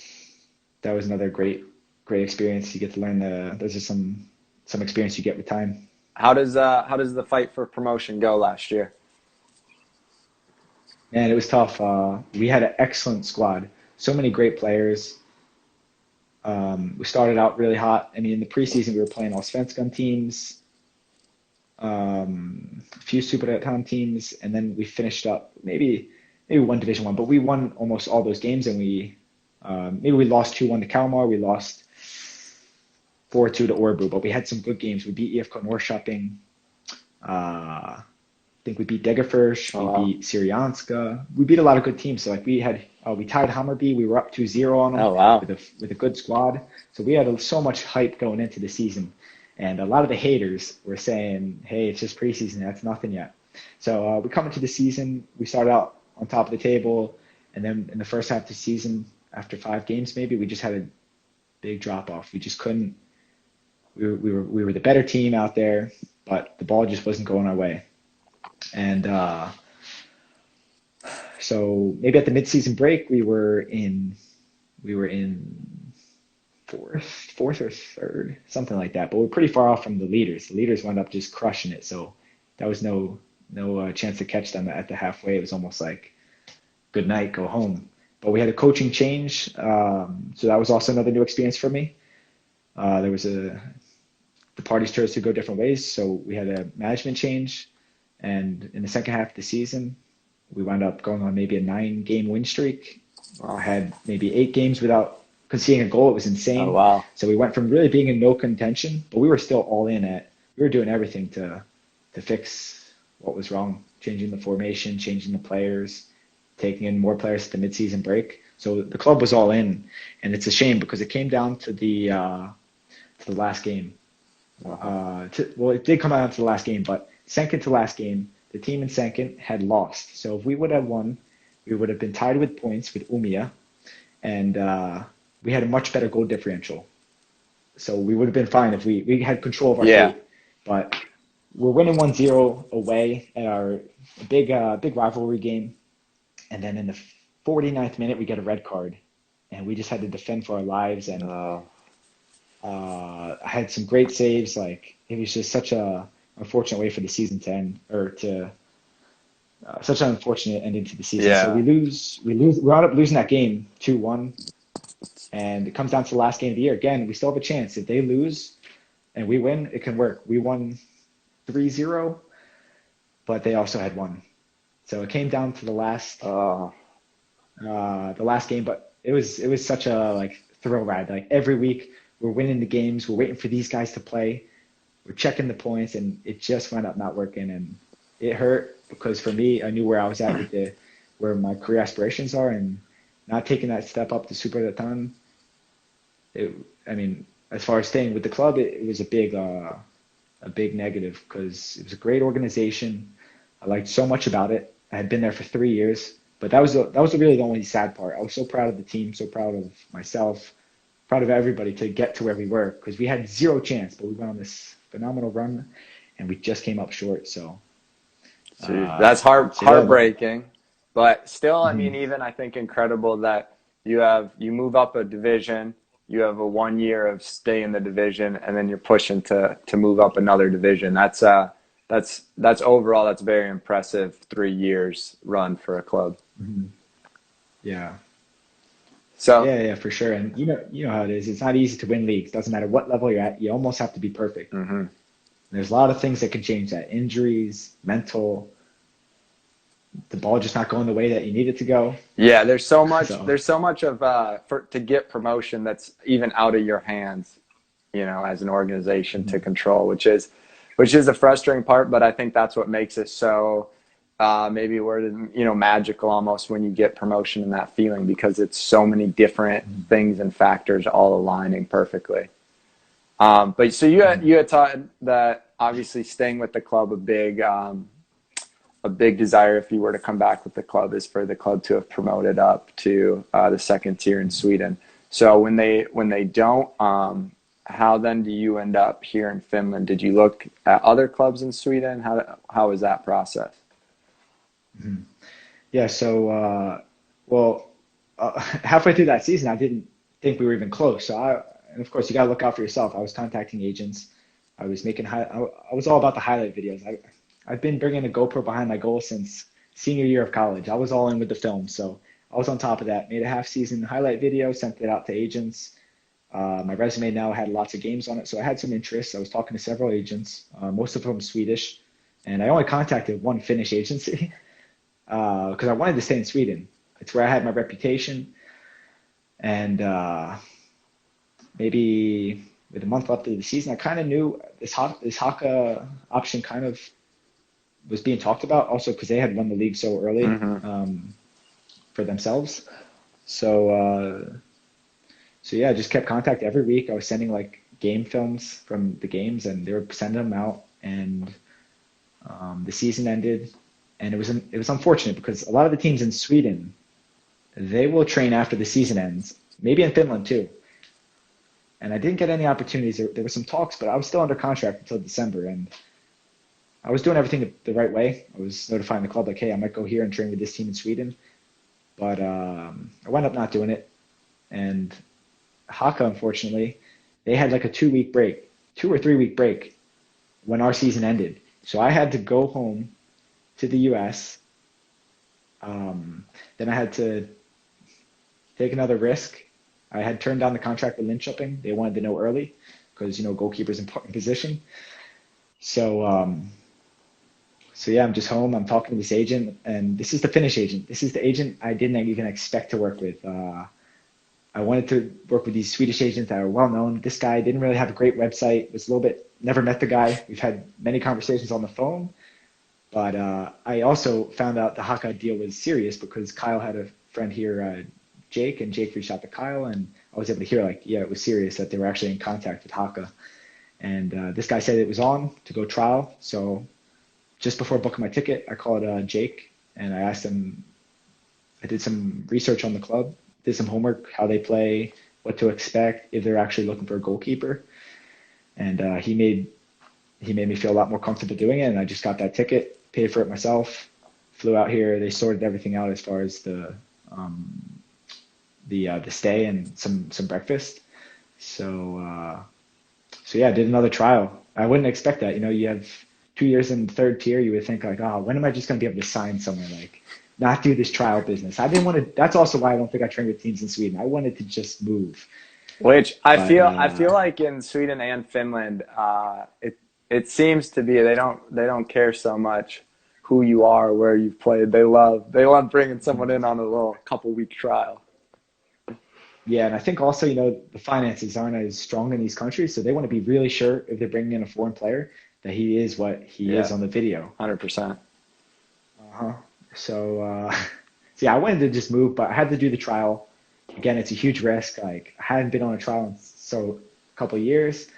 that was another great experience. You get to learn those are some experience you get with time. How does the fight for promotion go last year? And it was tough. We had an excellent squad, so many great players. We started out really hot. I mean, in the preseason, we were playing all Svenskan teams, a few Superettan teams, and then we finished up maybe one Division One, but we won almost all those games, and maybe we lost 2-1 to Kalmar, we lost 4-2 to Örebro, but we had some good games. We beat IFK Norrköping. I think we beat Degerfors, Oh we wow. beat Syrianska. We beat a lot of good teams. So like we tied Hammarby. We were up 2-0 on them Oh wow. with a good squad. So we had so much hype going into the season, and a lot of the haters were saying, "Hey, it's just preseason. That's nothing yet." So we come into the season. We started out on top of the table, and then in the first half of the season, after 5 games, maybe we just had a big drop off. We just couldn't. We were the better team out there, but the ball just wasn't going our way. And so maybe at the midseason break we were in fourth or third, something like that. But we're pretty far off from the leaders. The leaders wound up just crushing it, so that was no chance to catch them at the halfway. It was almost like good night, go home. But we had a coaching change, so that was also another new experience for me. There was the parties chose to go different ways, so we had a management change, and in the second half of the season, we wound up going on maybe a 9-game win streak. I had maybe 8 games without conceding a goal. It was insane. Oh, wow. So we went from really being in no contention, but we were still all in at. We were doing everything to fix what was wrong, changing the formation, changing the players, taking in more players at the midseason break. So the club was all in, and it's a shame because it came down to the last game. Well, it did come down to the last game, but second to last game, the team in second had lost. So if we would have won, we would have been tied with points with Umia, and we had a much better goal differential. So we would have been fine if we had control of our fate. But we're winning 1-0 away at our big rivalry game. And then in the 49th minute, we get a red card. And we just had to defend for our lives. And I had some great saves. Like, it was just such a unfortunate way for the season to end, or to such an unfortunate ending to the season. Yeah. So we wound up losing that game 2-1. And it comes down to the last game of the year. Again, we still have a chance. If they lose and we win, it can work. We won 3-0, but they also had won. So it came down to the last game, but it was such a thrill ride. Like, every week we're winning the games, we're waiting for these guys to play, we're checking the points, and it just wound up not working. And it hurt because for me, I knew where I was at with where my career aspirations are, and not taking that step up to Super Datan. As far as staying with the club, it was a big negative because it was a great organization. I liked so much about it. I had been there for 3 years, but that was really the only sad part. I was so proud of the team, so proud of myself, proud of everybody to get to where we were, because we had zero chance, but we went on this phenomenal run, and we just came up short. So that's heartbreaking, but still, I mean, even I think incredible that you move up a division. You have a 1 year of stay in the division, and then you're pushing to move up another division. That's overall, that's very impressive 3 years run for a club. Mm-hmm. Yeah. So yeah, for sure. And you know how it is. It's not easy to win leagues. Doesn't matter what level you're at. You almost have to be perfect. Mm-hmm. There's a lot of things that can change that. Injuries, mental, the ball just not going the way that you need it to go. Yeah, there's so much of to get promotion that's even out of your hands, as an organization to control, which is a frustrating part, but I think that's what makes it so maybe magical almost when you get promotion and that feeling, because it's so many different things and factors all aligning perfectly. But so you had taught that obviously staying with the club, a big desire if you were to come back with the club is for the club to have promoted up to the second tier in Sweden. So when they don't, how then do you end up here in Finland? Did you look at other clubs in Sweden? How was that process? Mm-hmm. Yeah, so halfway through that season, I didn't think we were even close. So and of course, you got to look out for yourself. I was contacting agents. I was I was all about the highlight videos. I've been bringing a GoPro behind my goal since senior year of college. I was all in with the film, so I was on top of that. Made a half-season highlight video, sent it out to agents. My resume now had lots of games on it, so I had some interest. I was talking to several agents, most of them Swedish, and I only contacted one Finnish agency because I wanted to stay in Sweden. It's where I had my reputation, and maybe with a month left of the season, I kind of knew this Haka option kind of was being talked about, also because they had won the league so early for themselves. So yeah, I just kept contact every week. I was sending game films from the games, and they were sending them out. And the season ended, and it was unfortunate because a lot of the teams in Sweden, they will train after the season ends, maybe in Finland too. And I didn't get any opportunities. There were some talks, but I was still under contract until December, and I was doing everything the right way. I was notifying the club hey, I might go here and train with this team in Sweden, but I wound up not doing it. And Haka, unfortunately, they had like a 2 week break, 2 or 3 week break when our season ended. So I had to go home to the US. Then I had to take another risk. I had turned down the contract with Linköping. They wanted to know early because, goalkeeper's an important position. So, so yeah, I'm just home. I'm talking to this agent, and this is the Finnish agent. This is the agent I didn't even expect to work with. I wanted to work with these Swedish agents that are well known. This guy didn't really have a great website. Was a little bit, never met the guy. We've had many conversations on the phone, but I also found out the Haka deal was serious because Kyle had a friend here, Jake, and Jake reached out to Kyle, and I was able to hear like, yeah, it was serious that they were actually in contact with Haka. And this guy said it was on to go trial. So just before booking my ticket, I called Jake and I asked him, I did some research on the club, did some homework, how they play, what to expect, if they're actually looking for a goalkeeper. And he made me feel a lot more comfortable doing it. And I just got that ticket, paid for it myself, flew out here. They sorted everything out as far as the stay and some breakfast. So yeah, I did another trial. I wouldn't expect that. You have 2 years in the third tier. You would think like, oh, when am I just going to be able to sign somewhere, like not do this trial business? I didn't want to. That's also why I don't think I trained with teams in Sweden. I wanted to just move. Which I But feel like in Sweden and Finland, it seems to be they don't care so much who you are, where you've played. They love bringing someone in on a little couple-week trial. yeah, and I think also, the finances aren't as strong in these countries, so they want to be really sure if they're bringing in a foreign player that he is what he is Yeah, on the video. 100%. Uh-huh. So, so yeah, I wanted to just move, but I had to do the trial. Again, it's a huge risk. Like I hadn't been on a trial in a couple of years,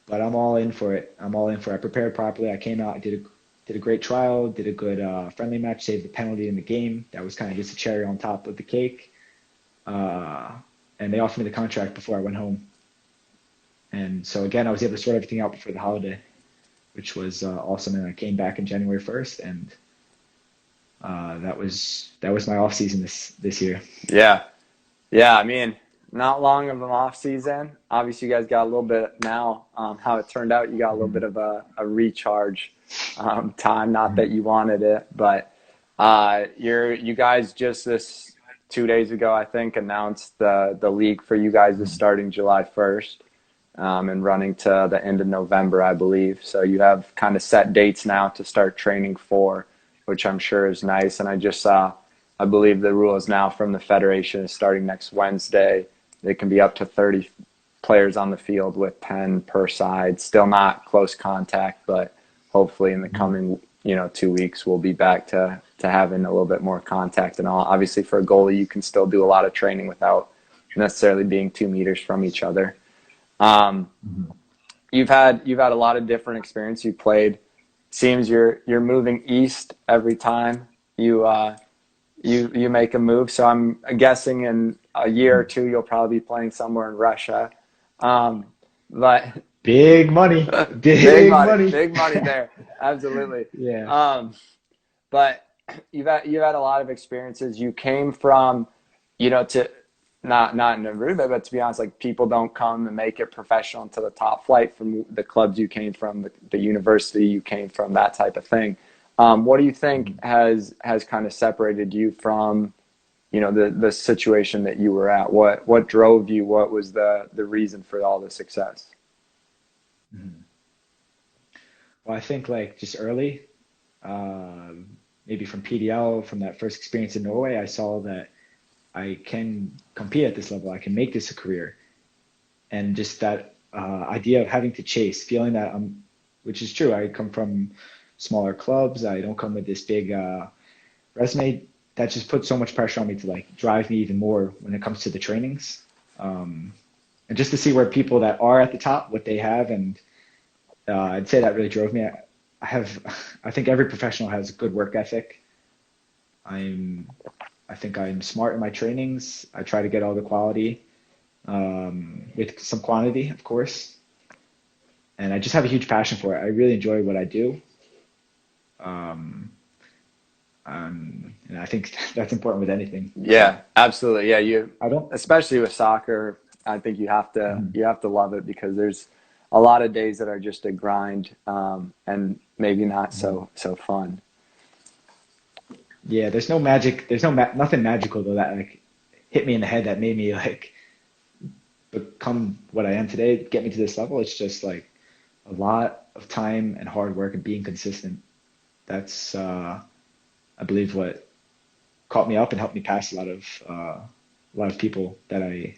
but I'm all in for it. I'm all in for it. I prepared properly. I came out, did a great trial, did a good friendly match, saved the penalty in the game. That was kind of just a cherry on top of the cake. Uh, and they offered me the contract before I went home. And so again, I was able to sort everything out before the holiday, which was awesome. And I came back in January 1st, and that was my off season this year. Yeah. Yeah, I mean, not long of an off season. Obviously, you guys got a little bit now. How it turned out, you got a little bit of a recharge time. Not that you wanted it, but you guys just this 2 days ago, I think, announced the league for you guys is starting July 1st and running to the end of November, I believe. So you have kind of set dates now to start training for, which I'm sure is nice. And I just saw. I believe the rule is now from the federation is starting next Wednesday. They can be up to 30 players on the field with 10 per side. Still not close contact, but hopefully in the coming 2 weeks we'll be back to having a little bit more contact and all. Obviously, for a goalie, you can still do a lot of training without necessarily being 2 meters from each other. Um, you've had a lot of different experience. You played. Seems you're moving east every time you make a move. So I'm guessing in a year or two you'll probably be playing somewhere in Russia. Um, but Big money, big big money, money. big money there, absolutely. Yeah. But you've had a lot of experiences. You came from, to not in a rude way, but to be honest, like people don't come and make it professional until the top flight from the clubs you came from, the university you came from, that type of thing. What do you think has kind of separated you from, the situation that you were at? What drove you? What was the reason for all the success? Well, I think like just early, maybe from PDL, from that first experience in Norway, I saw that I can compete at this level. I can make this a career. And just that idea of having to chase, feeling that which is true. I come from smaller clubs. I don't come with this big resume. That just puts so much pressure on me to like drive me even more when it comes to the trainings. And just to see where people that are at the top, what they have. And I'd say that really drove me. I think every professional has a good work ethic. I think I'm smart in my trainings. I try to get all the quality with some quantity, of course. And I just have a huge passion for it. I really enjoy what I do. And I think that's important with anything. Yeah, absolutely. Yeah, I don't. especially with soccer, I think you have to love it because there's a lot of days that are just a grind, and maybe not so fun. Yeah, there's no magic. There's nothing magical though that like hit me in the head that made me like become what I am today, get me to this level. It's just like a lot of time and hard work and being consistent. That's I believe what caught me up and helped me pass a lot of people that I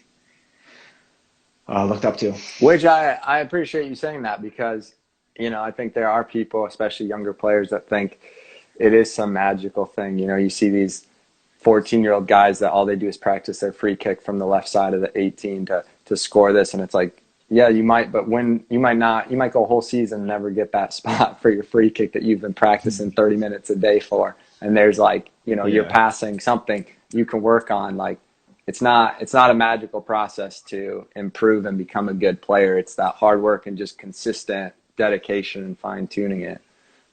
looked up to. Which I appreciate you saying that because, I think there are people, especially younger players, that think it is some magical thing. You see these 14-year-old guys that all they do is practice their free kick from the left side of the 18 to score this. And it's like, yeah, you might, but when you might not, you might go a whole season and never get that spot for your free kick that you've been practicing 30 minutes a day for. And there's like, you're Yeah. passing something you can work on. Like it's not a magical process to improve and become a good player. It's that hard work and just consistent dedication and fine tuning it.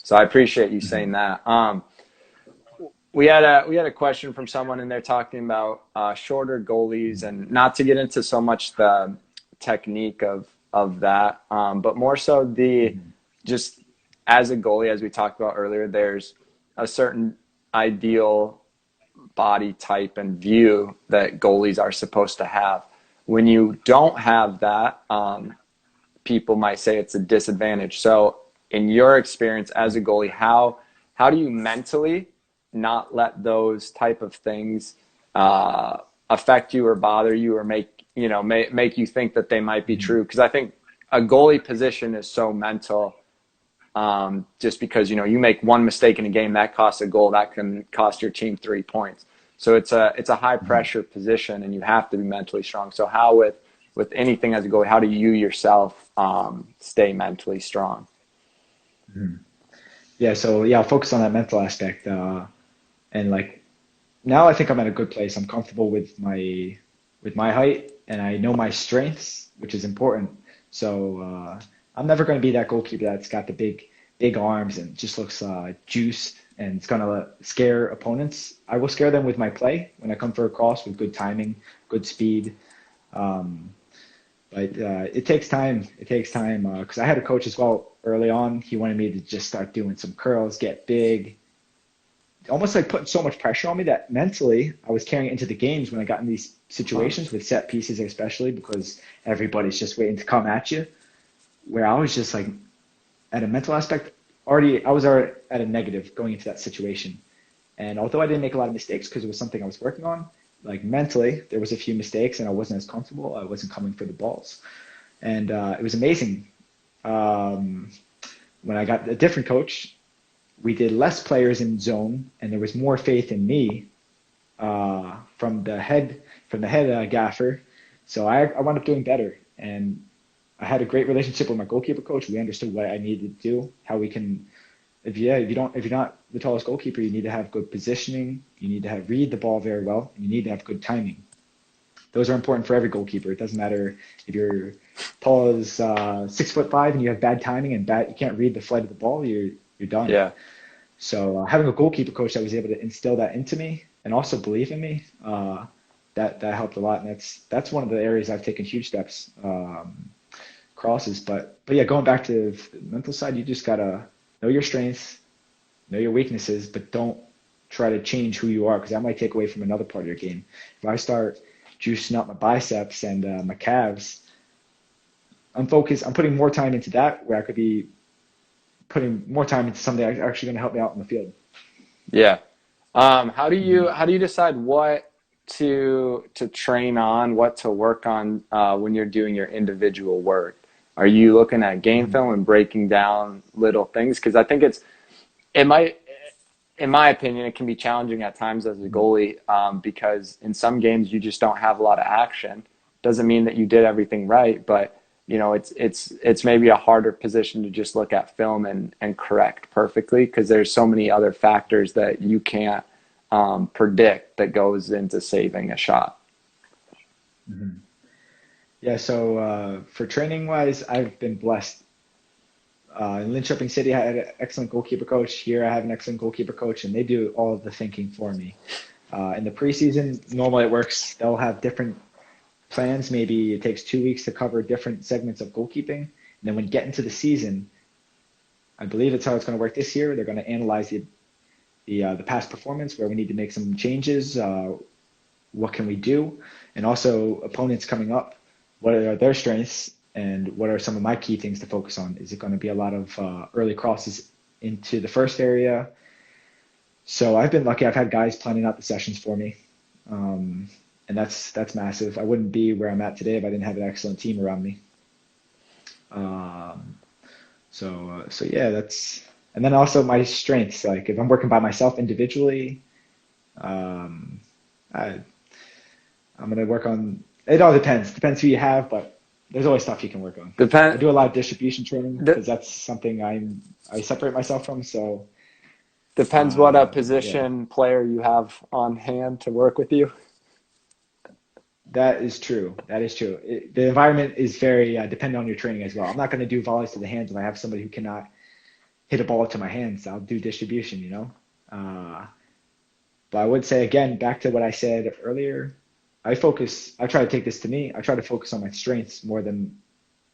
So I appreciate you saying that. We had a question from someone in there talking about shorter goalies, and not to get into so much the technique of that, but more so the just as a goalie, as we talked about earlier, there's a certain ideal body type and view that goalies are supposed to have. When you don't have that, people might say it's a disadvantage. So, in your experience as a goalie, how do you mentally not let those type of things affect you or bother you or make you think that they might be true? Because I think a goalie position is so mental. Just because you make one mistake in a game that costs a goal, that can cost your team 3 points. So it's a high pressure position, and you have to be mentally strong. So how with anything as a goalie, how do you yourself stay mentally strong? Yeah, so yeah, I'll focus on that mental aspect. And like now I think I'm at a good place. I'm comfortable with my height and I know my strengths, which is important. So I'm never going to be that goalkeeper that's got the big arms and just looks juiced and it's going to scare opponents. I will scare them with my play when I come for a cross with good timing, good speed. Um, but it takes time. It takes time because I had a coach as well early on. He wanted me to just start doing some curls, get big, almost like putting so much pressure on me that mentally I was carrying it into the games when I got in these situations with set pieces, especially because everybody's just waiting to come at you. Where I was just like, at a mental aspect, I was already at a negative going into that situation. And although I didn't make a lot of mistakes because it was something I was working on, like mentally, there was a few mistakes and I wasn't as comfortable. I wasn't coming for the balls. And it was amazing. When I got a different coach, we did less players in zone, and there was more faith in me from the head gaffer. So I wound up doing better, and I had a great relationship with my goalkeeper coach. We understood what I needed to do, how we can. If you're not the tallest goalkeeper, you need to have good positioning. You need to read the ball very well, and you need to have good timing. Those are important for every goalkeeper. It doesn't matter if you're tall as 6'5" and you have bad timing and you can't read the flight of the ball. You're done. Yeah. So having a goalkeeper coach that was able to instill that into me and also believe in me, that helped a lot. And that's one of the areas I've taken huge steps, crosses. But yeah, going back to the mental side, you just gotta know your strengths, know your weaknesses, but don't try to change who you are because that might take away from another part of your game. If I start juicing up my biceps and my calves, I'm focused. I'm putting more time into that where I could be putting more time into something that's actually going to help me out in the field. Yeah. How do you decide what to train on, what to work on when you're doing your individual work? Are you looking at game film and breaking down little things? Because I think it might, in my opinion, it can be challenging at times as a goalie because in some games you just don't have a lot of action. Doesn't mean that you did everything right, but it's maybe a harder position to just look at film and correct perfectly because there's so many other factors that you can't predict that goes into saving a shot. Yeah, so for training wise, I've been blessed. In Linköping City, I had an excellent goalkeeper coach. Here, I have an excellent goalkeeper coach, and they do all of the thinking for me. In the preseason, normally it works. They'll have different plans. Maybe it takes 2 weeks to cover different segments of goalkeeping. And then when you get into the season, I believe it's how it's going to work this year. They're going to analyze the past performance, where we need to make some changes. What can we do? And also opponents coming up, what are their strengths and what are some of my key things to focus on? Is it going to be a lot of early crosses into the first area? So I've been lucky. I've had guys planning out the sessions for me. And that's massive. I wouldn't be where I'm at today if I didn't have an excellent team around me. So yeah, and then also my strengths. Like if I'm working by myself individually, I'm gonna work on. It all depends. Depends who you have, but there's always stuff you can work on. I do a lot of distribution training because that's something I separate myself from. So Depends what yeah. position player you have on hand to work with you. That is true. The environment is very dependent on your training as well. I'm not going to do volleys to the hands if I have somebody who cannot hit a ball to my hands. I'll do distribution, you know. But I would say again, back to what I said earlier, I try to take this to me. I try to focus on my strengths more than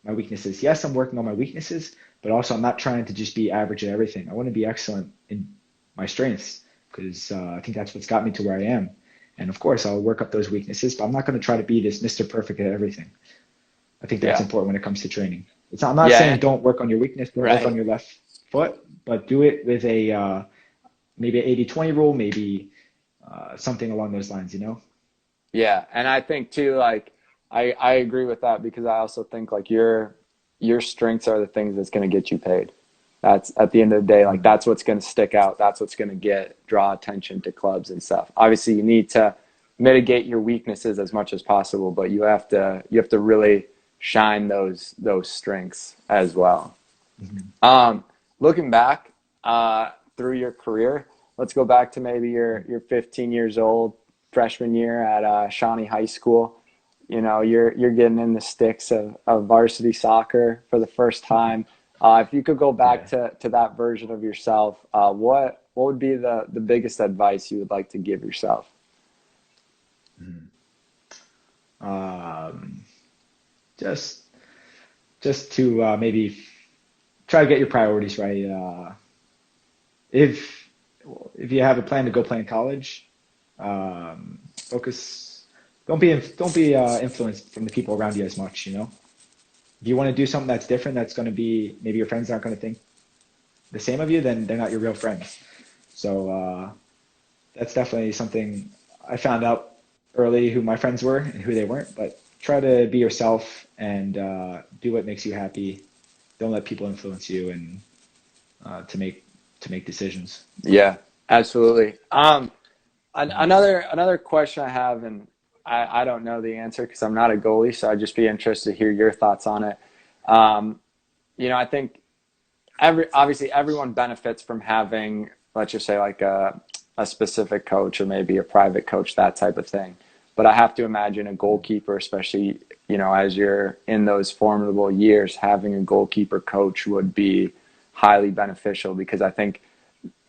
my weaknesses. Yes, I'm working on my weaknesses, but also I'm not trying to just be average at everything. I want to be excellent in my strengths because I think that's what's got me to where I am. And of course, I'll work up those weaknesses, but I'm not going to try to be this Mr. Perfect at everything. I think that's important when it comes to training. I'm not saying don't work on your weakness, don't work on your left foot, but do it with a maybe an 80-20 rule, maybe something along those lines, you know? Yeah, and I think too, like I agree with that because I also think like your strengths are the things that's going to get you paid. That's at the end of the day, like that's what's going to stick out. That's what's going to draw attention to clubs and stuff. Obviously, you need to mitigate your weaknesses as much as possible, but you have to really shine those strengths as well. Mm-hmm. Looking back through your career, let's go back to maybe you're 15 years old, freshman year at Shawnee High School. You know, you're getting in the sticks of varsity soccer for the first time. If you could go back to that version of yourself, what would be the biggest advice you would like to give yourself? Just to maybe try to get your priorities right. If you have a plan to go play in college, focus. Don't be influenced from the people around you as much. You know. If you want to do something that's different, that's going to be maybe your friends aren't going to think the same of you, then they're not your real friends. So that's definitely something I found out early who my friends were and who they weren't. But try to be yourself and do what makes you happy. Don't let people influence you and to make decisions. Yeah, absolutely. Another question I have, and I don't know the answer because I'm not a goalie, so I'd just be interested to hear your thoughts on it. I think obviously everyone benefits from having, let's just say, like a specific coach or maybe a private coach, that type of thing. But I have to imagine a goalkeeper, especially, as you're in those formidable years, having a goalkeeper coach would be highly beneficial because I think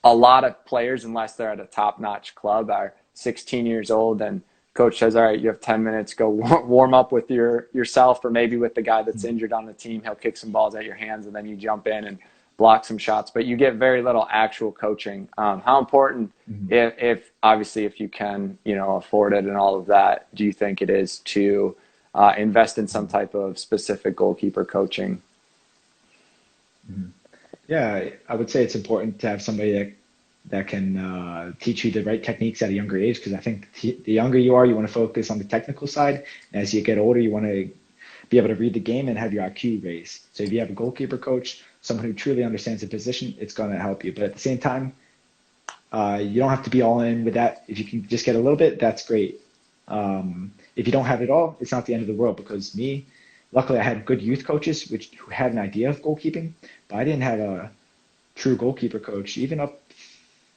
a lot of players, unless they're at a top-notch club, are 16 years old and coach says, all right, you have 10 minutes, go warm up with yourself or maybe with the guy that's injured on the team. He'll kick some balls at your hands and then you jump in and block some shots. But you get very little actual coaching. How important, if you can, afford it and all of that, do you think it is to invest in some type of specific goalkeeper coaching? Yeah, I would say it's important to have somebody that can teach you the right techniques at a younger age, because I think the younger you are, you want to focus on the technical side. And as you get older, you want to be able to read the game and have your IQ raised. So if you have a goalkeeper coach, someone who truly understands the position, it's going to help you. But at the same time, you don't have to be all in with that. If you can just get a little bit, that's great. If you don't have it all, it's not the end of the world, because luckily I had good youth coaches who had an idea of goalkeeping, but I didn't have a true goalkeeper coach. Even up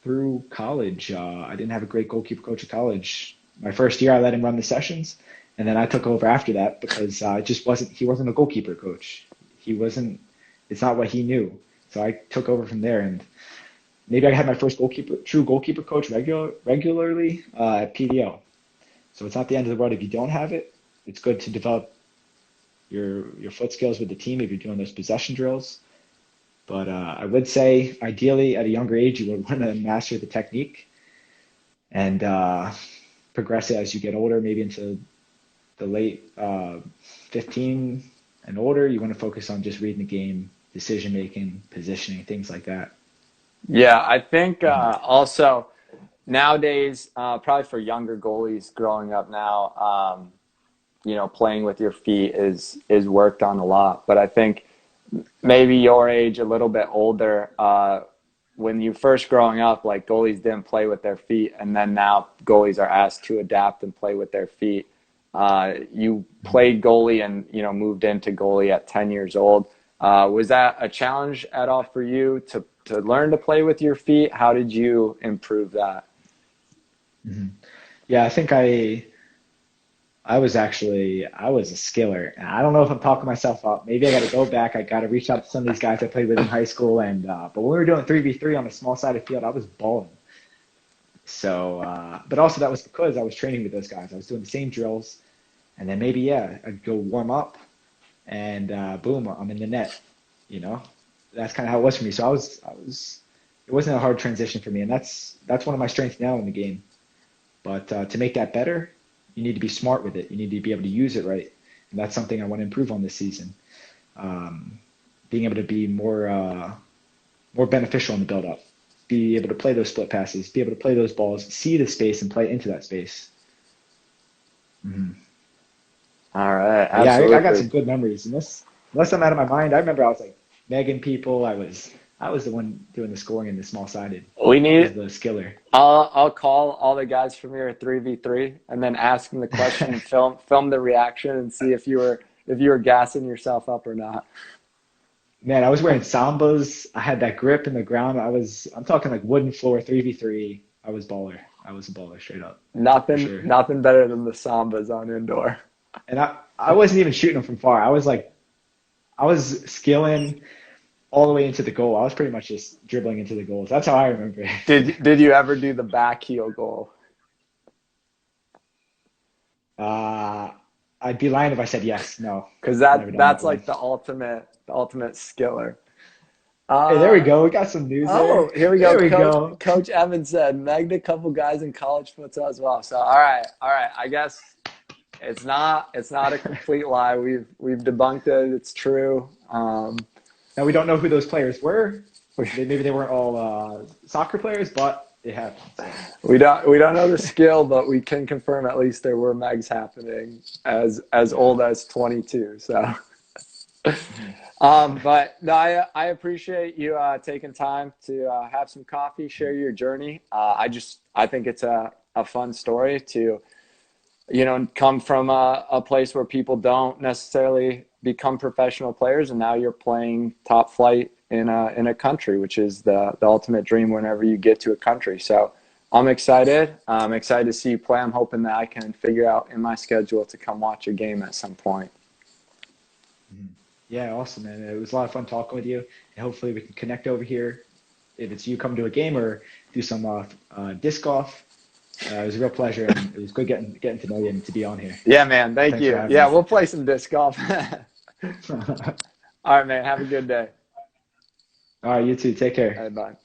through college, I didn't have a great goalkeeper coach at college. My first year, I let him run the sessions, and then I took over after that because he wasn't a goalkeeper coach. It's not what he knew. So I took over from there, and maybe I had my first true goalkeeper coach regularly at PDO. So it's not the end of the world if you don't have it. it's good to develop your foot skills with the team if you're doing those possession drills. But I would say, ideally, at a younger age, you would want to master the technique and progress it as you get older, maybe into the late 15 and older. You want to focus on just reading the game, decision making, positioning, things like that. Yeah, I think also nowadays, probably for younger goalies growing up now, playing with your feet is worked on a lot. But I think maybe your age, a little bit older, when you first growing up, like goalies didn't play with their feet, and then now goalies are asked to adapt and play with their feet. You played goalie and moved into goalie at 10 years old. Was that a challenge at all for you to learn to play with your feet? How did you improve that? Mm-hmm. Yeah, I think I was a skiller. And I don't know if I'm talking myself up. Maybe I got to go back. I got to reach out to some of these guys I played with in high school. And but when we were doing 3v3 on a small sided field, I was balling. So, but also that was because I was training with those guys. I was doing the same drills, and then maybe I'd go warm up, and boom, I'm in the net. That's kind of how it was for me. So it wasn't a hard transition for me, and that's one of my strengths now in the game. But to make that better, you need to be smart with it. You need to be able to use it right, and that's something I want to improve on this season. Being able to be more beneficial in the build-up, be able to play those split passes, be able to play those balls, see the space, and play into that space. Mm-hmm. All right, absolutely. Yeah, I got some good memories. Unless I'm out of my mind, I remember I was like negging people. I was the one doing the scoring in the small sided. We need the skiller. I'll call all the guys from your 3v3 and then ask them the question and film the reaction and see if you were gassing yourself up or not. Man, I was wearing Sambas. I had that grip in the ground. I'm talking like wooden floor 3v3. I was baller. I was a baller straight up. Nothing better than the Sambas on indoor. And I wasn't even shooting them from far. I was skilling all the way into the goal. I was pretty much just dribbling into the goals. That's how I remember it. Did you ever do the back heel goal? I'd be lying if I said yes. No. Because that's like the ultimate skiller. Hey, there we go. We got some news there. Here we go. There we go. Coach Evans said megged a couple guys in college futsal as well. So all right. I guess it's not a complete lie. We've debunked it. It's true. Now we don't know who those players were. Maybe they weren't all soccer players, but it happened. We don't know the skill, but we can confirm at least there were megs happening as old as 22. So, but no, I appreciate you taking time to have some coffee, share your journey. I think it's a fun story to come from a place where people don't necessarily become professional players, and now you're playing top flight in a country, which is the ultimate dream whenever you get to a country. So I'm excited. I'm excited to see you play. I'm hoping that I can figure out in my schedule to come watch a game at some point. Yeah, awesome, man. It was a lot of fun talking with you, and hopefully we can connect over here. If it's you come to a game or do some disc golf. It was a real pleasure, and it was good getting to know you and to be on here. Yeah, man. Thanks you. Yeah, we'll play some disc golf. All right, man. Have a good day. All right, you too. Take care. All right, bye.